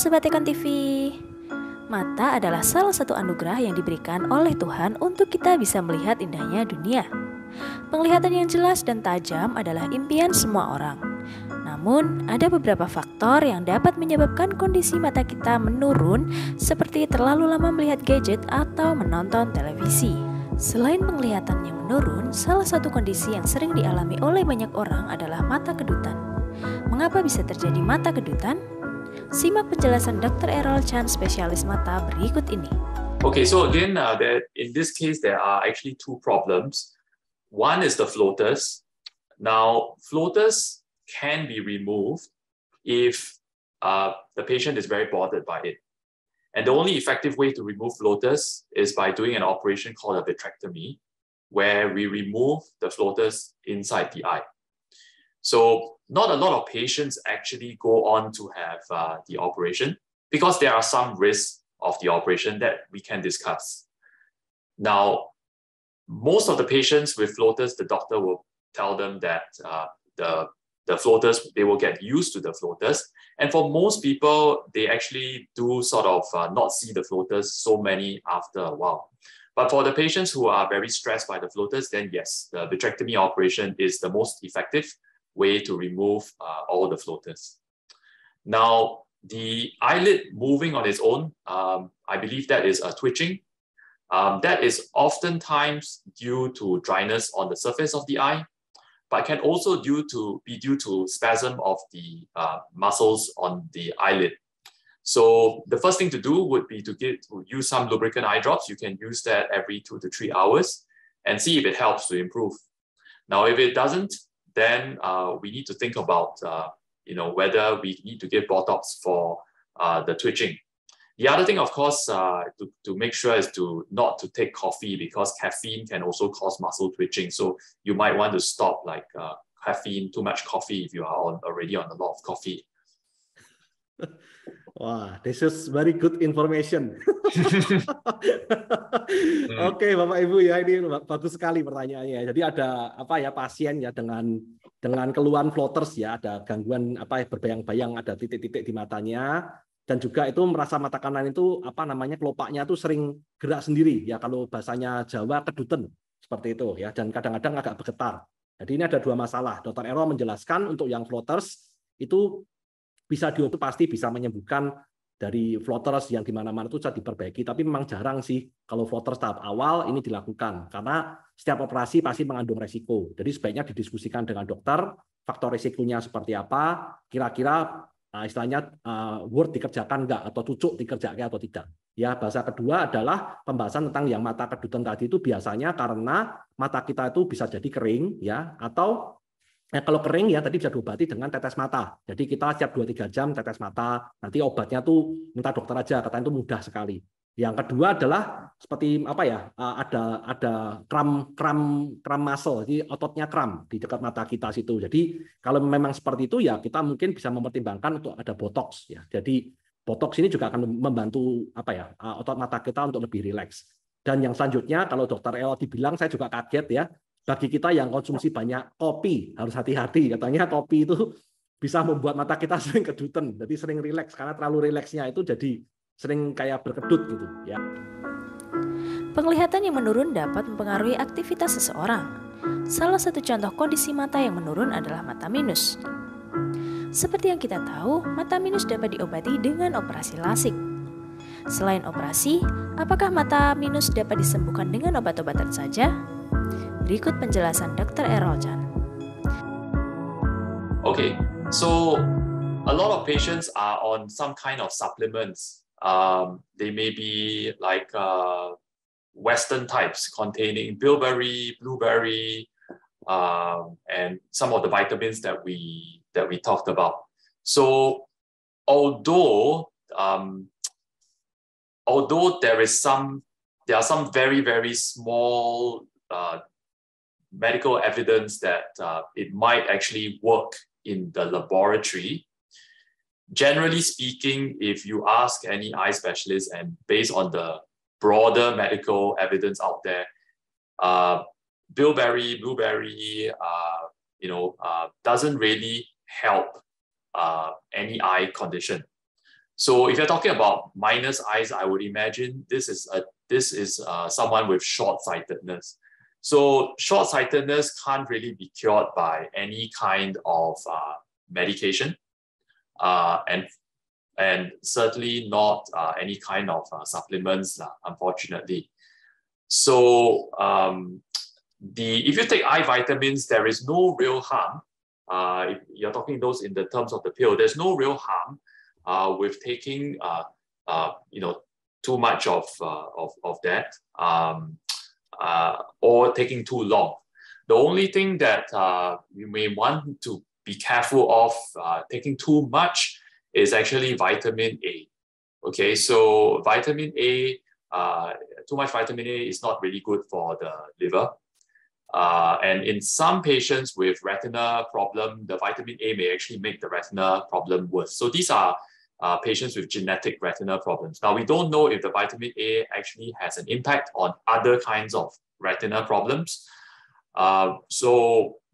Sobat Ekon TV. Mata adalah salah satu anugerah yang diberikan oleh Tuhan untuk kita bisa melihat indahnya dunia. Penglihatan yang jelas dan tajam adalah impian semua orang. Namun, ada beberapa faktor yang dapat menyebabkan kondisi mata kita menurun, seperti terlalu lama melihat gadget atau menonton televisi. Selain penglihatan yang menurun, salah satu kondisi yang sering dialami oleh banyak orang adalah mata kedutan. Mengapa bisa terjadi mata kedutan? Simak penjelasan Dr. Errol Chan, spesialis mata berikut ini. Okay, so again, in this case, there are actually two problems. One is the floaters. Now, floaters can be removed if the patient is very bothered by it. And the only effective way to remove floaters is by doing an operation called a vitrectomy, where we remove the floaters inside the eye. So not a lot of patients actually go on to have the operation because there are some risks of the operation that we can discuss. Now, most of the patients with floaters, the doctor will tell them that the floaters, they will get used to the floaters. And for most people, they actually do sort of not see the floaters so many after a while. But for the patients who are very stressed by the floaters, then yes, the vitrectomy operation is the most effective way to remove all the floaters. Now, the eyelid moving on its own, I believe that is a twitching. That is oftentimes due to dryness on the surface of the eye, but can also be due to spasm of the muscles on the eyelid. So the first thing to do would be to use some lubricant eye drops. You can use that every 2 to 3 hours and see if it helps to improve. Now, if it doesn't, then we need to think about whether we need to give Botox for the twitching. The other thing, of course, to make sure is not to take coffee, because caffeine can also cause muscle twitching. So you might want to stop caffeine, too much coffee if you are already on a lot of coffee. Wah, this is very good information. Oke, Bapak Ibu ya, ini bagus sekali pertanyaannya. Jadi ada pasien ya dengan keluhan floaters ya, ada gangguan berbayang-bayang, ada titik-titik di matanya, dan juga itu merasa mata kanan itu kelopaknya itu sering gerak sendiri ya, kalau bahasanya Jawa kedutan seperti itu ya, dan kadang-kadang agak bergetar. Jadi ini ada dua masalah. Dr. Errol menjelaskan untuk yang floaters itu bisa pasti bisa menyembuhkan dari floaters yang di mana-mana itu bisa diperbaiki, tapi memang jarang sih kalau floaters tahap awal ini dilakukan, karena setiap operasi pasti mengandung resiko. Jadi sebaiknya didiskusikan dengan dokter faktor risikonya seperti apa, kira-kira istilahnya worth dikerjakan enggak, atau cucuk dikerjakan atau tidak. Ya, bahasa kedua adalah pembahasan tentang yang mata kedutan tadi itu biasanya karena mata kita itu bisa jadi kering ya, atau kalau kering ya tadi bisa diobati dengan tetes mata. Jadi kita setiap 2-3 jam tetes mata. Nanti obatnya tuh minta dokter aja, katanya itu mudah sekali. Yang kedua adalah seperti ada kram muscle, jadi ototnya kram di dekat mata kita situ. Jadi kalau memang seperti itu ya kita mungkin bisa mempertimbangkan untuk ada botox ya. Jadi botox ini juga akan membantu otot mata kita untuk lebih rileks. Dan yang selanjutnya kalau Dr. Errol dibilang, saya juga kaget ya. Bagi kita yang konsumsi banyak kopi, harus hati-hati. Katanya kopi itu bisa membuat mata kita sering kedutan, jadi sering rileks, karena terlalu rileksnya itu jadi sering kayak berkedut gitu ya. Penglihatan yang menurun dapat mempengaruhi aktivitas seseorang. Salah satu contoh kondisi mata yang menurun adalah mata minus. Seperti yang kita tahu, mata minus dapat diobati dengan operasi LASIK. Selain operasi, apakah mata minus dapat disembuhkan dengan obat-obatan saja? Berikut penjelasan Dr. Errol Chan. Okay, so a lot of patients are on some kind of supplements. They may be like Western types containing bilberry, blueberry, and some of the vitamins that we talked about. So although there are some very, very small medical evidence that it might actually work in the laboratory. Generally speaking, if you ask any eye specialist, and based on the broader medical evidence out there, bilberry, blueberry, doesn't really help any eye condition. So if you're talking about minus eyes, I would imagine this is someone with short-sightedness. So short-sightedness can't really be cured by any kind of medication, and certainly not any kind of supplements, unfortunately. So if you take eye vitamins, there is no real harm. If you're talking those in the terms of the pill, there's no real harm with taking too much of that or taking too long. The only thing that you may want to be careful of taking too much is actually vitamin A. Okay, so vitamin A, too much vitamin A is not really good for the liver. And in some patients with retina problem, the vitamin A may actually make the retina problem worse. So these are patients with genetic retina problems. Now, we don't know if the vitamin A actually has an impact on other kinds of retina problems.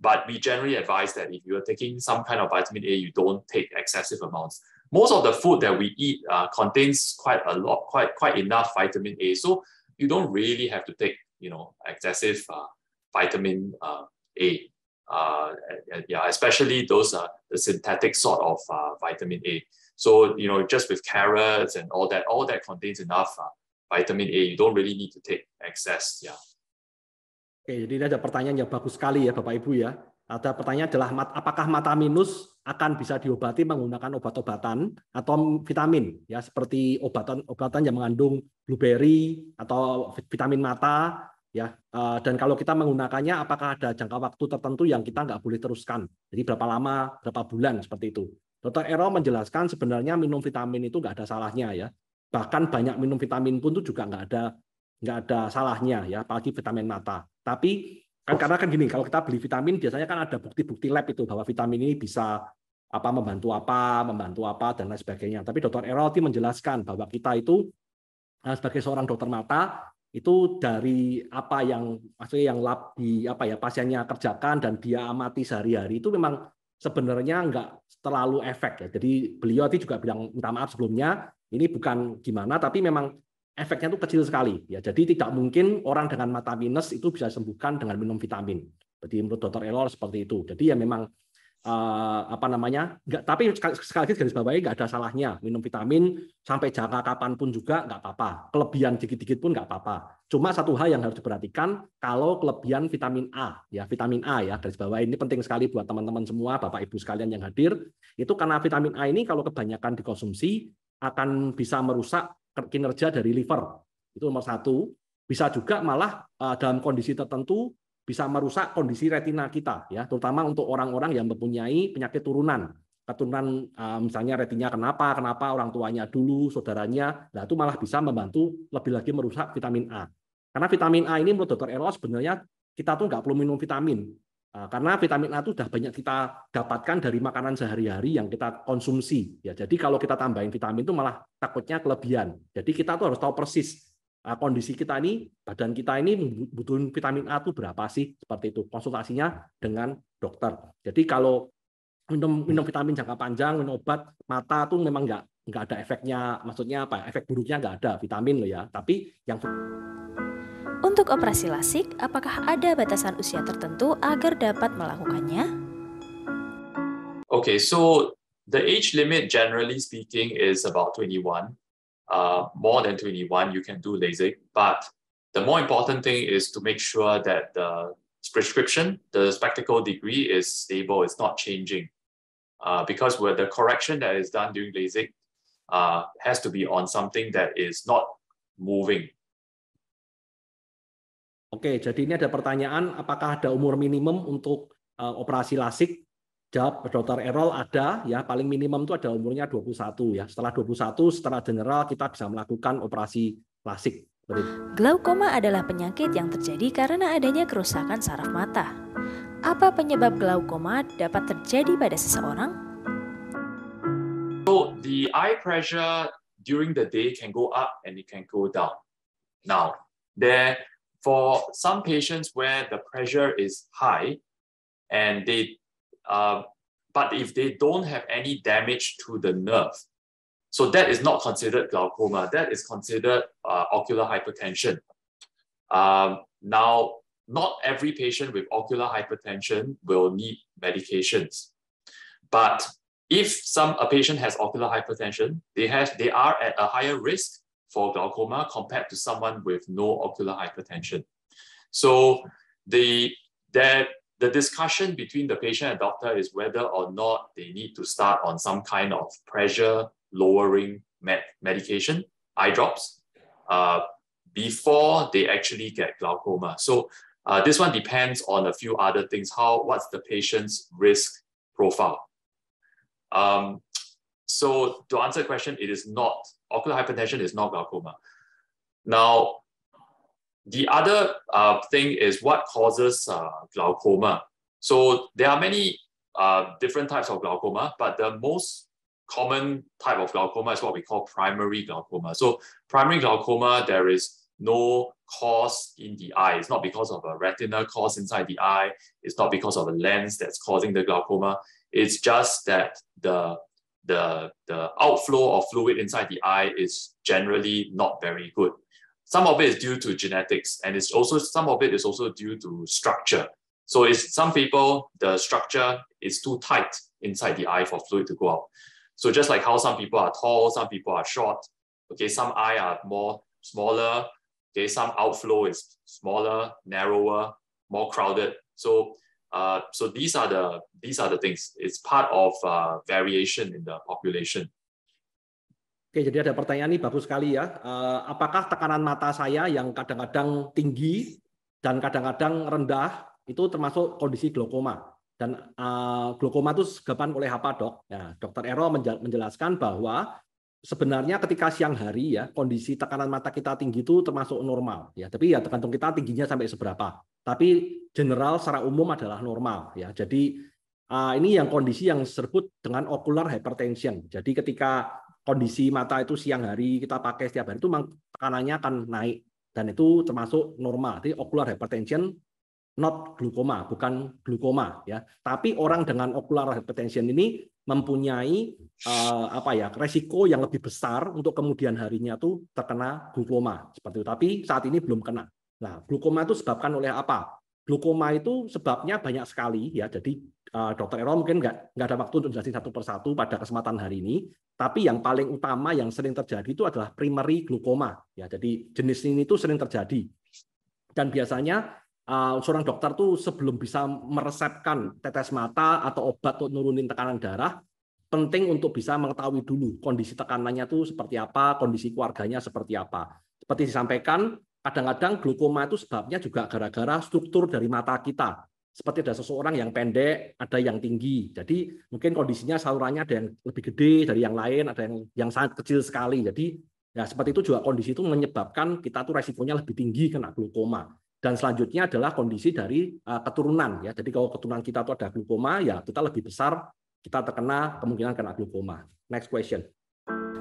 But we generally advise that if you're taking some kind of vitamin A, you don't take excessive amounts. Most of the food that we eat contains quite enough vitamin A. So you don't really have to take, excessive vitamin A. Especially those the synthetic sort of vitamin A. So, just with carrots and all that contains enough vitamin A. You don't really need to take excess. Yeah. Oke, jadi ini ada pertanyaan yang bagus sekali ya Bapak Ibu ya. Ada pertanyaan adalah apakah mata minus akan bisa diobati menggunakan obat-obatan atau vitamin ya, seperti obatan yang mengandung blueberry atau vitamin mata ya. Dan kalau kita menggunakannya, apakah ada jangka waktu tertentu yang kita nggak boleh teruskan? Jadi berapa lama, berapa bulan seperti itu. Dr. Errol menjelaskan sebenarnya minum vitamin itu nggak ada salahnya ya. Bahkan banyak minum vitamin pun itu juga nggak ada salahnya ya, apalagi vitamin mata. Tapi karena gini, kalau kita beli vitamin biasanya kan ada bukti-bukti lab itu bahwa vitamin ini bisa membantu apa dan lain sebagainya. Tapi Dr. Errol menjelaskan bahwa kita itu sebagai seorang dokter mata itu dari apa yang lab di pasiennya kerjakan dan dia amati sehari-hari itu memang sebenarnya nggak terlalu efek ya. Jadi beliau juga bilang minta maaf sebelumnya, ini bukan gimana, tapi memang efeknya itu kecil sekali ya. Jadi tidak mungkin orang dengan mata minus itu bisa sembuhkan dengan minum vitamin. Jadi menurut Dr. Errol seperti itu. Jadi ya memang nggak, tapi sekali lagi garis bawahi nggak ada salahnya minum vitamin sampai jangka kapanpun juga nggak apa-apa. Kelebihan dikit-dikit pun nggak apa-apa. Cuma satu hal yang harus diperhatikan, kalau kelebihan vitamin A ya, garis bawahi ini penting sekali buat teman-teman semua, Bapak Ibu sekalian yang hadir, itu karena vitamin A ini kalau kebanyakan dikonsumsi akan bisa merusak kinerja dari liver. Itu nomor satu. Bisa juga malah dalam kondisi tertentu bisa merusak kondisi retina kita ya, terutama untuk orang-orang yang mempunyai penyakit turunan misalnya retinanya kenapa orang tuanya dulu, saudaranya, nah itu malah bisa membantu lebih lagi merusak vitamin A. Karena vitamin A ini menurut Dr. Errol sebenarnya kita tuh nggak perlu minum vitamin, karena vitamin A itu sudah banyak kita dapatkan dari makanan sehari-hari yang kita konsumsi ya. Jadi kalau kita tambahin vitamin itu malah takutnya kelebihan. Jadi kita tuh harus tahu persis kondisi kita ini, badan kita ini butuhin vitamin A itu berapa sih, seperti itu. Konsultasinya dengan dokter. Jadi kalau minum vitamin jangka panjang, minum obat mata tuh memang nggak ada efeknya, maksudnya efek buruknya nggak ada, vitamin loh ya. Tapi yang untuk operasi LASIK, apakah ada batasan usia tertentu agar dapat melakukannya? Okay, so the age limit generally speaking is about 21. More than 21, you can do LASIK. But the more important thing is to make sure that the prescription, the spectacle degree is stable, it's not changing. Because where the correction that is done during LASIK has to be on something that is not moving. Oke, jadi ini ada pertanyaan, apakah ada umur minimum untuk operasi LASIK? Jawab Dr. Errol ada ya, paling minimum itu ada umurnya 21 ya. Setelah 21 secara general kita bisa melakukan operasi LASIK. Glaukoma adalah penyakit yang terjadi karena adanya kerusakan saraf mata. Apa penyebab glaukoma dapat terjadi pada seseorang? So the eye pressure during the day can go up and it can go down. Now, for some patients where the pressure is high and but if they don't have any damage to the nerve, So that is not considered glaucoma. That is considered ocular hypertension. Now, not every patient with ocular hypertension will need medications. But if a patient has ocular hypertension, they are at a higher risk for glaucoma compared to someone with no ocular hypertension. So the discussion between the patient and doctor is whether or not they need to start on some kind of pressure lowering medication, eye drops, before they actually get glaucoma. So this one depends on a few other things. What's the patient's risk profile? So to answer the question, it is not, ocular hypertension is not glaucoma. Now, the other thing is what causes glaucoma. So there are many different types of glaucoma, but the most common type of glaucoma is what we call primary glaucoma. So primary glaucoma, there is no cause in the eye. It's not because of a retinal cause inside the eye. It's not because of a lens that's causing the glaucoma. It's just that the outflow of fluid inside the eye is generally not very good. Some of it is due to genetics, and some of it is also due to structure. So some people, the structure is too tight inside the eye for fluid to go out. So just like how some people are tall, some people are short, okay, some eye are smaller, okay, some outflow is smaller, narrower, more crowded. So these are the things. It's part of variation in the population. Oke, jadi ada pertanyaan ini bagus sekali ya. Apakah tekanan mata saya yang kadang-kadang tinggi dan kadang-kadang rendah itu termasuk kondisi glaukoma? Dan glaukoma itu disebabkan oleh apa, dok? Nah, Dr. Ero menjelaskan bahwa sebenarnya ketika siang hari ya kondisi tekanan mata kita tinggi itu termasuk normal ya. Tapi ya tergantung kita tingginya sampai seberapa. Tapi general secara umum adalah normal ya. Jadi ini yang kondisi yang disebut dengan ocular hypertension. Jadi ketika kondisi mata itu siang hari kita pakai setiap hari itu tekanannya akan naik dan itu termasuk normal. Jadi ocular hypertension not glaukoma, bukan glaukoma ya. Tapi orang dengan ocular hypertension ini mempunyai resiko yang lebih besar untuk kemudian harinya tuh terkena glaukoma seperti itu. Tapi saat ini belum kena. Nah, glaukoma itu disebabkan oleh apa? Glaukoma itu sebabnya banyak sekali ya. Jadi Dr. Ero mungkin nggak ada waktu untuk jelasin satu persatu pada kesempatan hari ini. Tapi yang paling utama yang sering terjadi itu adalah primary glaukoma. Ya, jadi jenis ini tuh sering terjadi. Dan biasanya seorang dokter tuh sebelum bisa meresepkan tetes mata atau obat untuk nurunin tekanan darah, penting untuk bisa mengetahui dulu kondisi tekanannya tuh seperti apa, kondisi keluarganya seperti apa. Seperti disampaikan, kadang-kadang glaukoma itu sebabnya juga gara-gara struktur dari mata kita. Seperti ada seseorang yang pendek, ada yang tinggi. Jadi mungkin kondisinya salurannya ada yang lebih gede dari yang lain, ada yang sangat kecil sekali. Jadi ya seperti itu juga kondisi itu menyebabkan kita tuh resikonya lebih tinggi kena glaukoma. Dan selanjutnya adalah kondisi dari keturunan ya. Jadi kalau keturunan kita tuh ada glaukoma, ya kita lebih besar kita terkena kemungkinan kena glaukoma. Next question.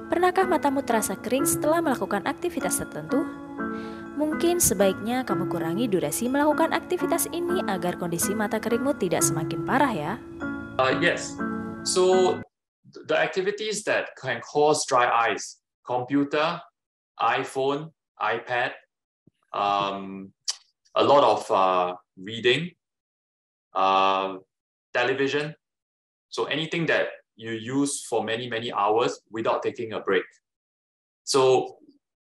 Pernahkah matamu terasa kering setelah melakukan aktivitas tertentu? Mungkin sebaiknya kamu kurangi durasi melakukan aktivitas ini agar kondisi mata keringmu tidak semakin parah ya. Yes. So the activities that can cause dry eyes, computer, iPhone, iPad, a lot of reading, television. So anything that you use for many, many hours without taking a break. So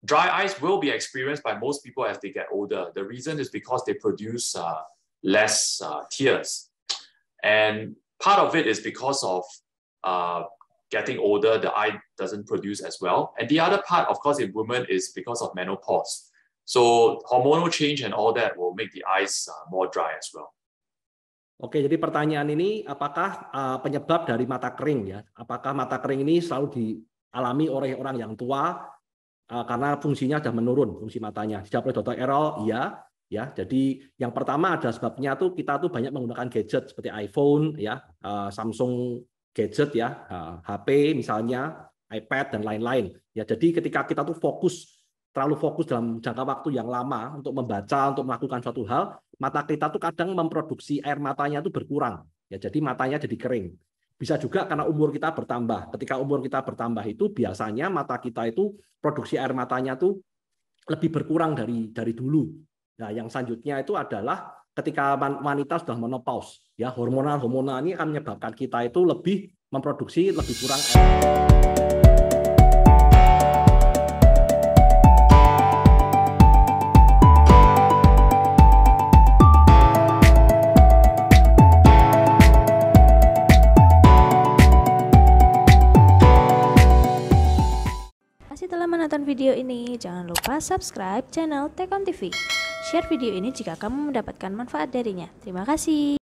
dry eyes will be experienced by most people as they get older. The reason is because they produce less tears. And part of it is because of getting older, the eye doesn't produce as well. And the other part, of course, in women is because of menopause. So hormonal change and all that will make the eyes more dry as well. Oke, jadi pertanyaan ini apakah penyebab dari mata kering ya? Apakah mata kering ini selalu dialami oleh orang yang tua karena fungsinya sudah menurun fungsi matanya? Dijawab oleh Dr. Errol, iya. Ya, jadi yang pertama ada sebabnya tuh kita tuh banyak menggunakan gadget seperti iPhone ya, Samsung gadget ya, HP misalnya, iPad dan lain-lain. Ya, jadi ketika kita tuh terlalu fokus dalam jangka waktu yang lama untuk membaca, untuk melakukan suatu hal, mata kita tuh kadang memproduksi air matanya tuh berkurang. Ya, jadi matanya jadi kering. Bisa juga karena umur kita bertambah. Ketika umur kita bertambah itu biasanya mata kita itu produksi air matanya tuh lebih berkurang dari dulu. Nah, yang selanjutnya itu adalah ketika wanita sudah menopause, ya hormonal ini akan menyebabkan kita itu lebih memproduksi lebih kurang air. Setelah menonton video ini, jangan lupa subscribe channel Tekon TV. Share video ini jika kamu mendapatkan manfaat darinya. Terima kasih.